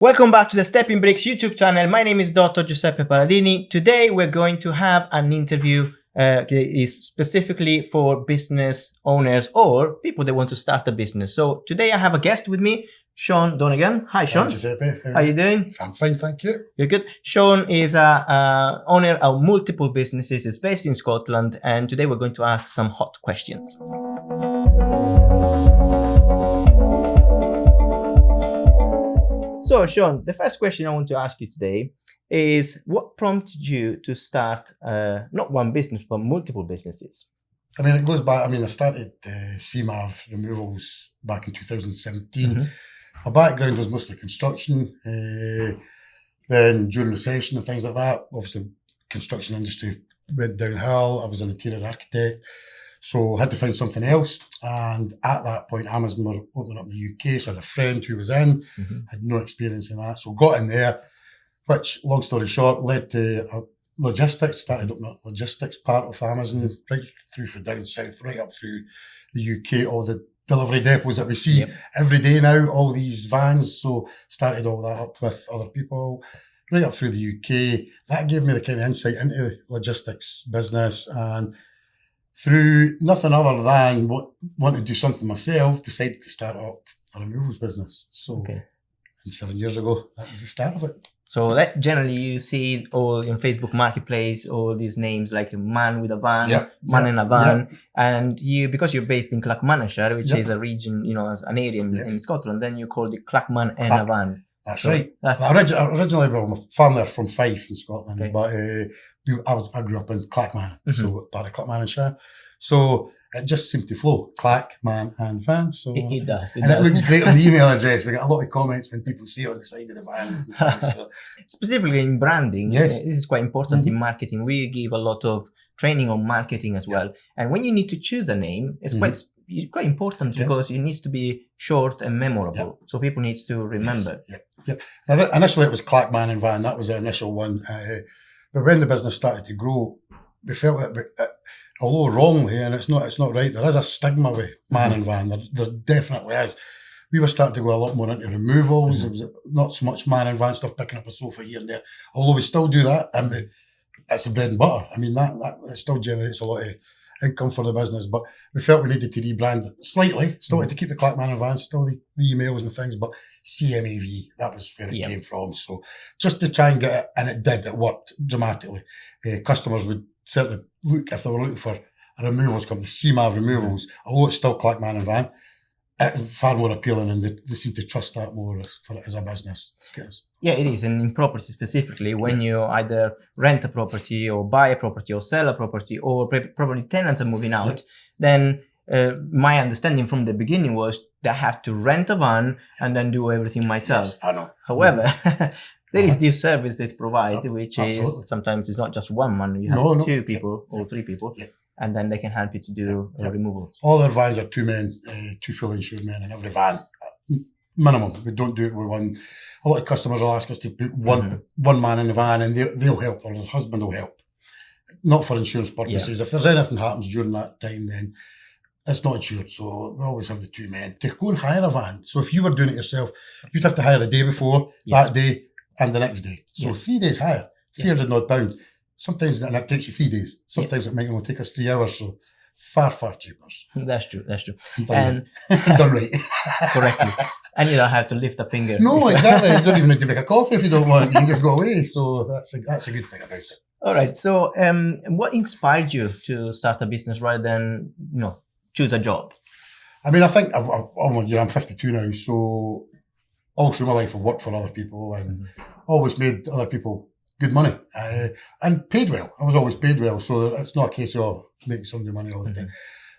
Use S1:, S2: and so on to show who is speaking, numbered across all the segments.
S1: Welcome back to the Stepping Bricks YouTube channel. My name is Dr. Giuseppe Paladini. Today we're going to have an interview is specifically for business owners or people that want to start a business. So today I have a guest with me, Sean Donegan. Hi, Sean.
S2: Hi, Giuseppe.
S1: How are you doing?
S2: I'm fine, thank you.
S1: You're good. Sean is a owner of multiple businesses. He's based in Scotland, and today we're going to ask some hot questions. So, Sean, the first question I want to ask you today is what prompted you to start not one business, but multiple businesses?
S2: I mean, it goes back. I started CMAV removals back in 2017.
S1: Mm-hmm.
S2: My background was mostly construction. Then during recession and things like that, obviously construction industry went downhill. I was an interior architect. So I had to find something else. And at that point, Amazon were opening up in the UK. So I had a friend who was in, had no experience in that. So got in there, which, long story short, led to logistics, started opening up logistics part of Amazon, right through from down south, right up through the UK, all the delivery depots that we see every day now, all these vans. So started all that up with other people, right up through the UK. That gave me the kind of insight into the logistics business, and through nothing other than want to do something myself, decided to start up a removals business. So, and 7 years ago, that was the start of it.
S1: So that generally you see all in Facebook Marketplace, all these names like a man with a van, man in a van, and you, because you're based in Clackmannanshire, which is a region, as an area in Scotland, then you called it Clackman and a van.
S2: That's right. Originally, my family are from Fife in Scotland, but I grew up in Clackman, so part of Clackmannanshire. So it just seemed to flow, Clack, man, and van. So
S1: it does.
S2: It looks great on the email address. We get a lot of comments when people see it on the side of the vans. So.
S1: Specifically in branding, this is quite important in marketing. We give a lot of training on marketing as well. And when you need to choose a name, it's quite important because it needs to be short and memorable. So people need to remember.
S2: Now, initially, it was Clack, man, and van. That was the initial one. But when the business started to grow, we felt that, although wrongly, and it's not right, there is a stigma with man and van. There definitely is. We were starting to go a lot more into removals. It was not so much man and van stuff, picking up a sofa here and there. Although we still do that, and that's the bread and butter. I mean, that still generates a lot of income for the business, but we felt we needed to rebrand it slightly. Still had to keep the Clack, man and van, still the emails and things, but CMAV, that was where it came from. So just to try and get it, and it did, it worked dramatically. Customers would certainly look, if they were looking for a removals company, CMAV removals, although it's still Clack, man and van, far more appealing, and they seem to trust that more for it as a business.
S1: Yeah, it is. And in property specifically, when you either rent a property or buy a property or sell a property or probably tenants are moving out, then my understanding from the beginning was that I have to rent a van and then do everything myself.
S2: Yes, I know.
S1: However, there is this service they provide, which is sometimes it's not just one man, you have two people or three people. And then they can help you to do removals.
S2: All their vans are two men, two fully insured men in every van, minimum. We don't do it with one. A lot of customers will ask us to put one man in the van, and they'll help, or their husband will help. Not for insurance purposes. If there's anything happens during that time, then it's not insured. So we always have the two men to go and hire a van. So if you were doing it yourself, you'd have to hire the day before, that day, and the next day. So 3 days hire, £300 odd. Sometimes that takes you 3 days. Sometimes it might only take us 3 hours. So far cheaper.
S1: That's true.
S2: Done right.
S1: Correctly. And you don't have to lift a finger.
S2: No, exactly. You don't even need to make a coffee if you don't want. You can just go away. So that's a good thing about it.
S1: All right. So what inspired you to start a business rather than, choose a job?
S2: I mean, I think I'm 52 now. So all through my life I've worked for other people and always made other people good money and paid well. I was always paid well, so it's not a case of making somebody money all the time.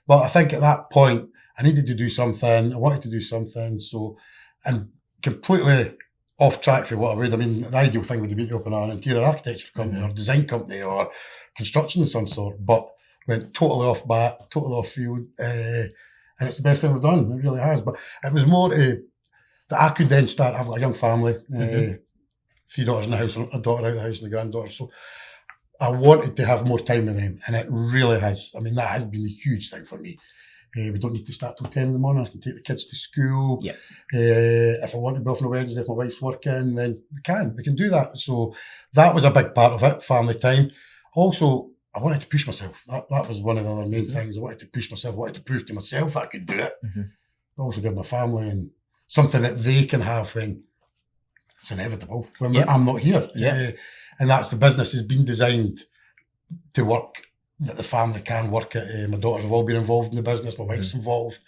S2: But I think at that point, I needed to do something. I wanted to do something. So, and completely off track for what I would. I mean, the ideal thing would be to open an interior architecture company or design company or construction of some sort. But went totally off field, and it's the best thing I've done. It really has. But it was more that I could then start. I've got a young family. 3 daughters in the house, a daughter out of the house and a granddaughter. So I wanted to have more time with them, and it really has. I mean, that has been a huge thing for me. We don't need to start till 10 in the morning. I can take the kids to school.
S1: Yeah.
S2: If I want to be off on a Wednesday, if my wife's working, then we can do that. So that was a big part of it, family time. Also, I wanted to push myself. That was one of the other main things. I wanted to push myself. I wanted to prove to myself that I could do it. But also give my family and something that they can have when it's inevitable, when I'm not here. And that's the business has been designed to work, that the family can work it. My daughters have all been involved in the business. My wife's involved.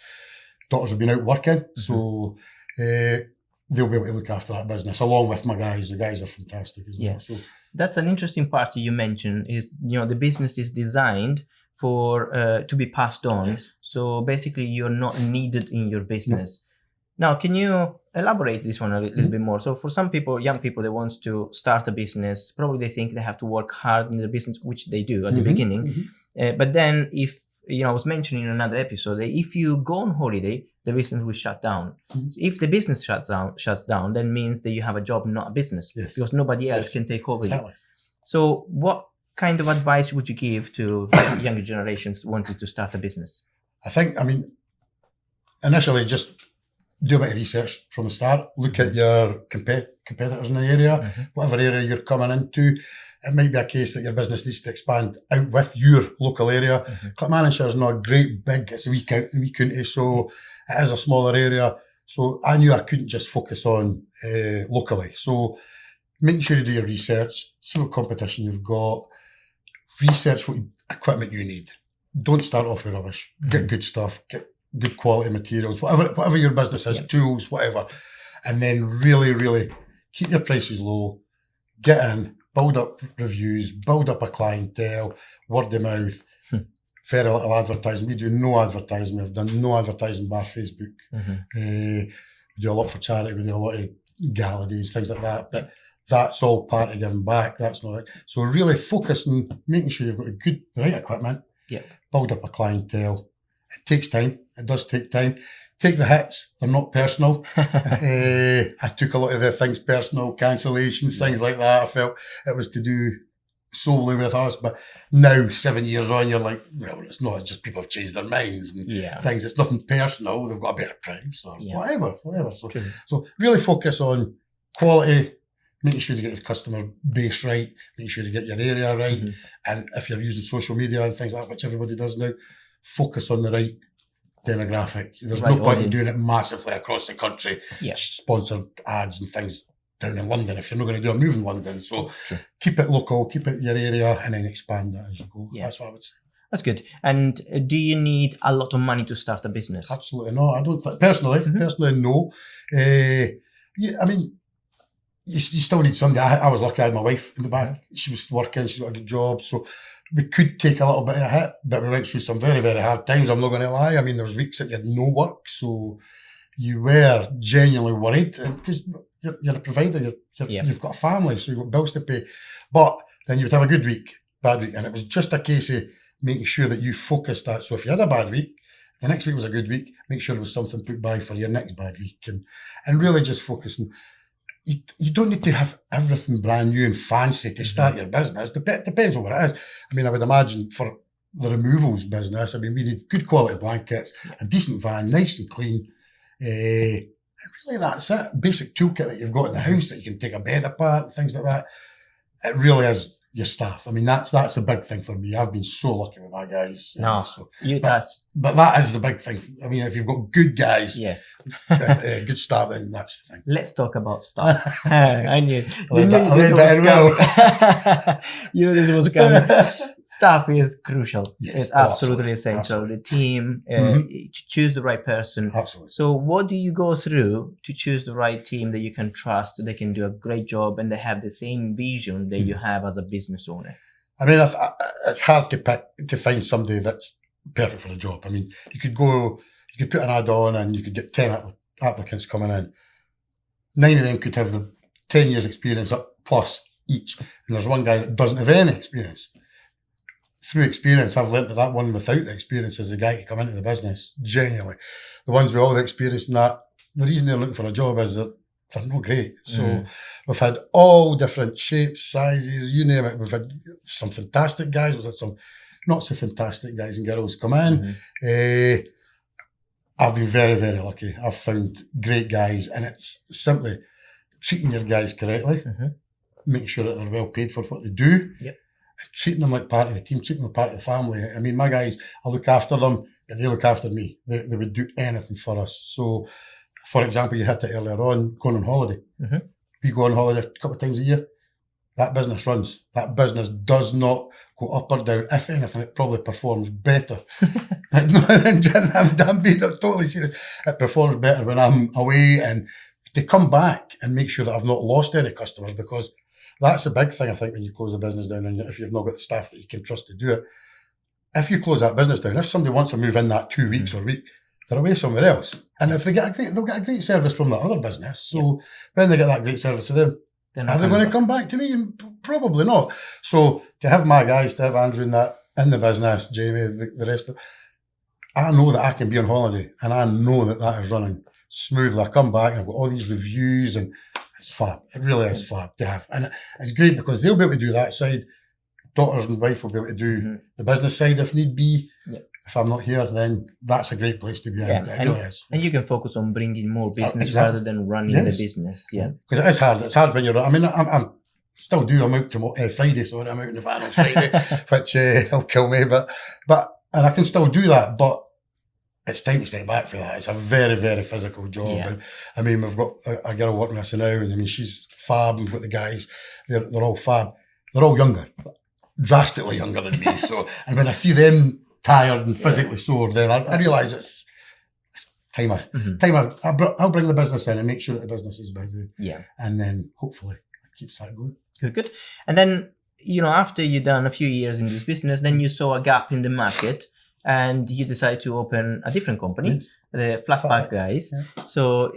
S2: Daughters have been out working. So they'll be able to look after that business along with my guys. The guys are fantastic as well. So
S1: that's an interesting part you mentioned is, the business is designed for to be passed on.
S2: Yes.
S1: So basically you're not needed in your business. Now, can you elaborate this one a little bit more? So for some people, young people that wants to start a business, probably they think they have to work hard in the business, which they do at the beginning. But then if, I was mentioning in another episode, that if you go on holiday, the business will shut down. So if the business shuts down, then means that you have a job, not a business, because nobody else can take over you. So what kind of advice would you give to younger generations wanting to start a business?
S2: I think, initially just do a bit of research from the start. Look at your competitors in the area, whatever area you're coming into. It might be a case that your business needs to expand out with your local area. Clackmannanshire is not a great big, it's a wee county, so it is a smaller area. So I knew I couldn't just focus on locally. So making sure you do your research, see what competition you've got, research what equipment you need. Don't start off with rubbish. Get good stuff, get good quality materials, whatever your business is, tools, whatever. And then really, really keep your prices low, get in, build up reviews, build up a clientele, word of mouth, very little advertising. We do no advertising. We've done no advertising bar Facebook. We do a lot for charity. We do a lot of gala days, things like that. But that's all part of giving back. That's not it. So really focus on making sure you've got the right equipment, build up a clientele. It takes time. It does take time. Take the hits. They're not personal. I took a lot of the things personal, cancellations, things like that. I felt it was to do solely with us. But now, 7 years on, you're like, well, it's not. It's just people have changed their minds and things. It's nothing personal. They've got a better price or whatever. So really focus on quality, making sure you get your customer base right, making sure you get your area right. And if you're using social media and things like that, which everybody does now, focus on the right demographic. There's no point in doing it massively across the country, sponsored ads and things down in London if you're not going to do a move in London. So keep it local, keep it your area, and then expand that as you go. That's what I would say.
S1: That's good. And do you need a lot of money to start a business?
S2: Absolutely not. I don't think, personally, no. You still need somebody. I was lucky. I had my wife in the back. She was working. She's got a good job. So we could take a little bit of a hit, but we went through some very, very hard times. I'm not going to lie. There was weeks that you had no work. So you were genuinely worried because you're a provider. You've got a family, so you've got bills to pay. But then you would have a good week, bad week. And it was just a case of making sure that you focused that. So if you had a bad week, the next week was a good week, make sure there was something put by for your next bad week. And really just focusing. You don't need to have everything brand new and fancy to start your business. Depends on what it is. I would imagine for the removals business, we need good quality blankets, a decent van, nice and clean. And really that's it. Basic toolkit that you've got in the house that you can take a bed apart and things like that. It really is your staff. That's a big thing for me. I've been so lucky with my guys. But that is the big thing. If you've got good guys, good staff, then that's the thing.
S1: Let's talk about staff. I knew. You knew this was coming. Staff is crucial.
S2: Yes,
S1: it's absolutely essential. Absolutely. The team, to choose the right person.
S2: Absolutely.
S1: So what do you go through to choose the right team that you can trust, they can do a great job, and they have the same vision that you have as a business owner?
S2: It's hard to find somebody that's perfect for the job. You could put an ad on and you could get 10 applicants coming in. 9 of them could have the 10 years experience up plus each. And there's one guy that doesn't have any experience. Through experience, I've learned that one without the experience is the guy to come into the business. Genuinely. The ones with all the experience in that, the reason they're looking for a job is that they're not great. So we've had all different shapes, sizes, you name it. We've had some fantastic guys. We've had some not so fantastic guys and girls come in. I've been very, very lucky. I've found great guys, and it's simply treating your guys correctly, making sure that they're well paid for what they do,
S1: Yep.
S2: and treating them like part of the team, treating them like part of the family. I mean, my guys, I look after them, but they look after me. They would do anything for us. So, for example, you hit it earlier on, going on holiday. We go on holiday a couple of times a year. That business runs. That business does not go up or down. If anything, it probably performs better. I'm being totally serious. It performs better when I'm away, and to come back and make sure that I've not lost any customers, because that's a big thing, I think, when you close a business down, and if you've not got the staff that you can trust to do it. If you close that business down, if somebody wants to move in that 2 weeks or a week, they're away somewhere else. And if they'll get a great service from that other business. So when they get that great service from them, are they going to come back to me? Probably not. So to have my guys, to have Andrew in the business, Jamie, the rest of it, I know that I can be on holiday, and I know that is running smoothly. I come back and I've got all these reviews, and it's fab. It really is fab to have. And it's great because they'll be able to do that side. Daughters and wife will be able to do the business side if need be. Yep. If I'm not here, then that's a great place to be in. It really is.
S1: And you can focus on bringing more business rather than running the business. Yeah.
S2: Because it is hard. It's hard when you're, I mean, I'm still do. I'm out tomorrow, Friday, so I'm out in the van on Friday, which will kill me. But and I can still do that, but it's time to step back for that. It's a very, very physical job. Yeah. And I mean, we've got a girl working with us now, and I mean, she's fab, and we've got the guys, they're all fab. They're all younger, drastically younger than me. So, and when I see them tired and physically sore, then I realise it's time. I'll bring the business in and make sure that the business is busy. Yeah. And then hopefully it keeps that going.
S1: Good. And then, after you've done a few years in this business, then you saw a gap in the market and you decided to open a different company, the Flatback Guys. Yeah. So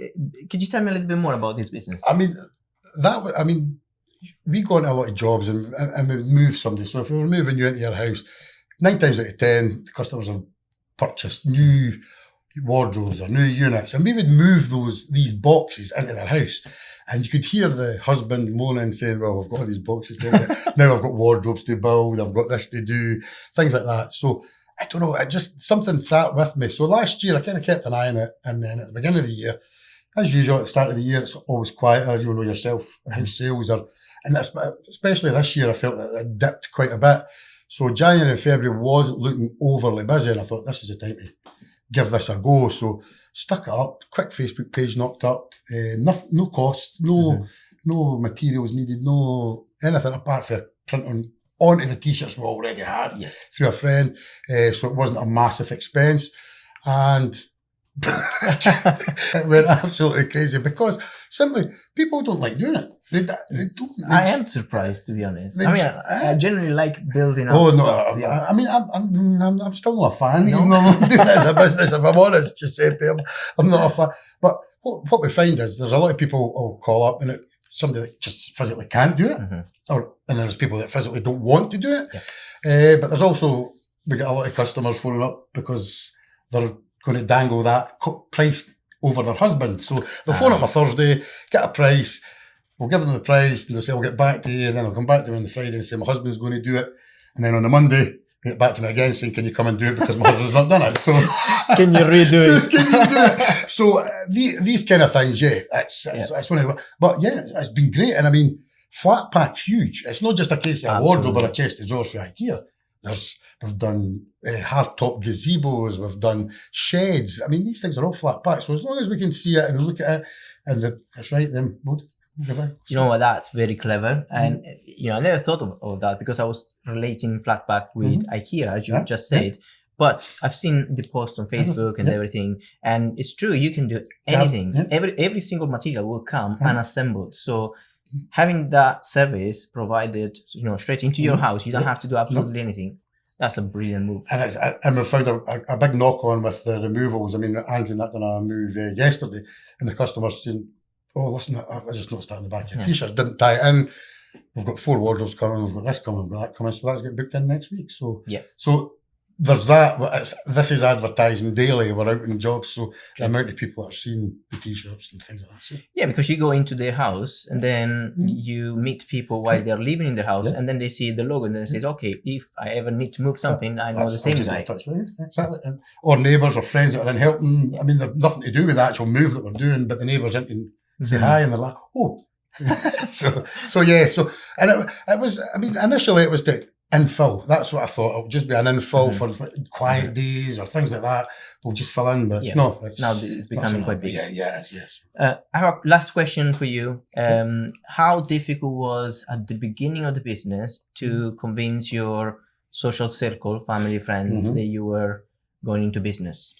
S1: could you tell me a little bit more about this business?
S2: We go into a lot of jobs and we move somebody. So if we were moving you into your house, 9 times out of 10, the customers have purchased new wardrobes or new units, and we would move these boxes into their house. And you could hear the husband moaning, saying, well, I've got all these boxes to get. Now I've got wardrobes to build, I've got this to do, things like that. So I don't know, something sat with me. So last year I kind of kept an eye on it, and then at the beginning of the year, as usual, at the start of the year, it's always quieter. You know yourself how sales are. And that's, especially this year, I felt that it dipped quite a bit. So January and February wasn't looking overly busy, and I thought this is the time to give this a go. So stuck it up, quick Facebook page knocked up, no costs, no materials needed, no anything apart from printing onto the t-shirts we already had through a friend. So it wasn't a massive expense. And it went absolutely crazy because simply people don't like doing it. They don't.
S1: I am surprised, to be honest. I generally like building up.
S2: Oh no! Stuff. I'm still not a fan. Even though I'm doing it as a business, if I'm honest, Giuseppe, I'm not a fan. But what we find is there's a lot of people who'll call up, and somebody that just physically can't do it, and there's people that physically don't want to do it. Yeah. But there's also, we get a lot of customers phoning up because they're going to dangle that price over their husband. So they'll phone up on Thursday, get a price. We'll give them the price, and they'll say, I'll get back to you. And then I'll come back to them on the Friday and say, my husband's going to do it. And then on the Monday, they get back to me again saying, can you come and do it because my husband's not done it? So
S1: can you redo it?
S2: Can you do it? So these kind of things, it's one of the, but it's been great. And I mean, Flatpack's huge. It's not just a case of a wardrobe or a chest of drawers for IKEA. We've done hardtop gazebos, we've done sheds. I mean, these things are all Flatpack. So as long as we can see it and look at it, and that's right, then we'll
S1: you know what, that's very clever. And I never thought of that because I was relating Flatback with IKEA, as you just said. But I've seen the post on Facebook and everything, and it's true, you can do anything. Every single material will come unassembled. So having that service provided, straight into your house, you don't have to do absolutely anything. That's a brilliant move.
S2: And we found a big knock on with the removals. I mean, Andrew and I done a move yesterday, and the customer's saying, oh, listen, I just noticed that in the back of your t-shirts, didn't tie it in. We've got 4 wardrobes coming, we've got this coming, we've got that coming, so that's getting booked in next week. So there's that. But this is advertising daily. We're out in jobs, so the amount of people that are seeing the t-shirts and things like that. So.
S1: Yeah, because you go into their house and then you meet people while they're living in the house, and then they see the logo and then it says, okay, if I ever need to move something, I know the same guy.
S2: Exactly. Or neighbours or friends that are in helping. I mean, they've nothing to do with the actual move that we're doing, but the neighbours in and say hi and they're like, oh. so yeah. So, and it was, I mean, initially it was the infill. That's what I thought. It would just be an infill for quiet days or things like that. We'll just fill in, but no.
S1: Now it's becoming quite big.
S2: Yes.
S1: I have a last question for you. How difficult was at the beginning of the business to convince your social circle, family, friends, that you were going into business?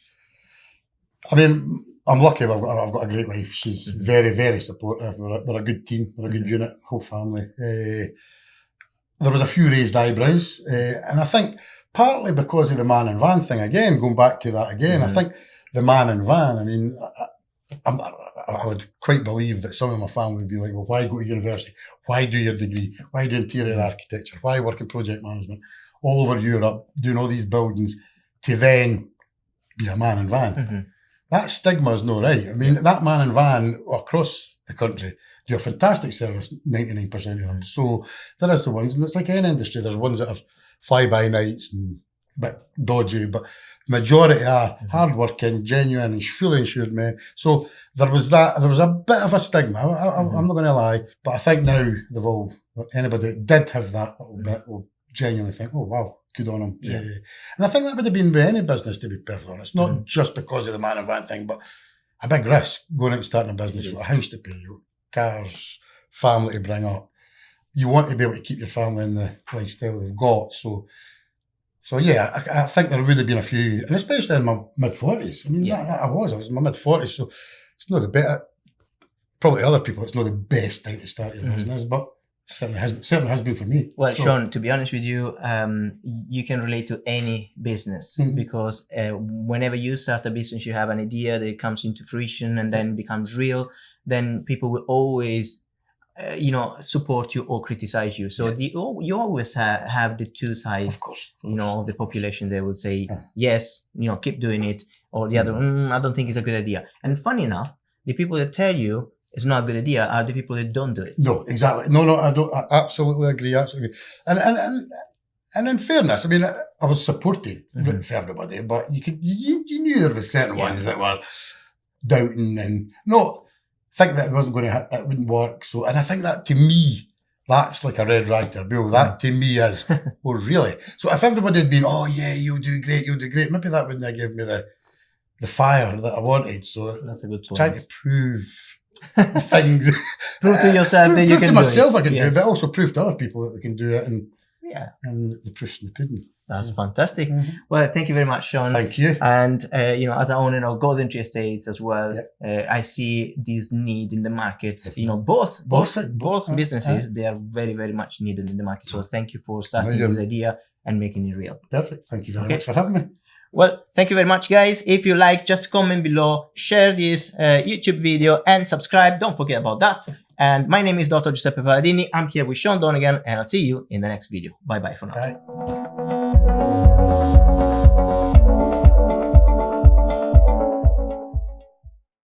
S2: I mean, I'm lucky. I've got a great wife. She's very, very supportive. We're a good team. We're a good unit, whole family. There was a few raised eyebrows, and I think partly because of the man and van thing. Again, going back to that again, I think the man and van. I mean, I would quite believe that some of my family would be like, "Well, why go to university? Why do your degree? Why do interior architecture? Why work in project management all over Europe, doing all these buildings to then be a man and van?" That stigma is not right. I mean, that man and van across the country do a fantastic service, 99% of them. So there is the ones, and it's like any industry, there's ones that are fly-by-nights and a bit dodgy, but the majority are hard-working, genuine, and fully insured men. So there was a bit of a stigma, I'm not going to lie, but I think now anybody that did have that little bit will genuinely think, oh, wow. Good on them. Yeah. And I think that would have been with any business, to be perfectly honest. Not just because of the man and van thing, but a big risk going out and starting a business with a house to pay, cars, family to bring up. You want to be able to keep your family in the lifestyle they've got. So yeah, I think there would have been a few, and especially in my mid-40s. I mean, I was in my mid-40s, so it's not the better. Probably other people, it's not the best time to start your business, but certainly has been for me.
S1: Well, so, Sean, to be honest with you, you can relate to any business because whenever you start a business, you have an idea that comes into fruition and then becomes real. Then people will always, support you or criticize you. So you always have the two sides,
S2: of course.
S1: Of the population. They will say, yes, keep doing it, or the other, I don't think it's a good idea. And funny enough, the people that tell you it's not a good idea are the people that don't do it.
S2: No, exactly. No, I don't. I absolutely agree. Absolutely. And in fairness, I mean, I was supporting for everybody, but you knew there were certain ones that were doubting and think that it wouldn't work. So, and I think that to me, that's like a red rag to a bull. That to me is, oh really? So if everybody had been, oh yeah, you'll do great, maybe that wouldn't have given me the fire that I wanted. So
S1: that's a good point.
S2: Trying to prove things.
S1: Prove to yourself that you can do it.
S2: Prove to myself I can do it, but also prove to other people that we can do it. And the proof's in the pudding.
S1: That's fantastic. Well, thank you very much, Sean.
S2: Thank you.
S1: And as an owner of Golden Tree Estates as well, I see this need in the market. Both businesses they are very, very much needed in the market. So thank you for starting this idea and making it real.
S2: Perfect. Thank you very much for having me.
S1: Well, thank you very much, guys. If you like, just comment below, share this YouTube video, and subscribe. Don't forget about that. And my name is Dr. Giuseppe Paladini. I'm here with Sean Donegan, and I'll see you in the next video. Bye-bye for now.
S2: Bye.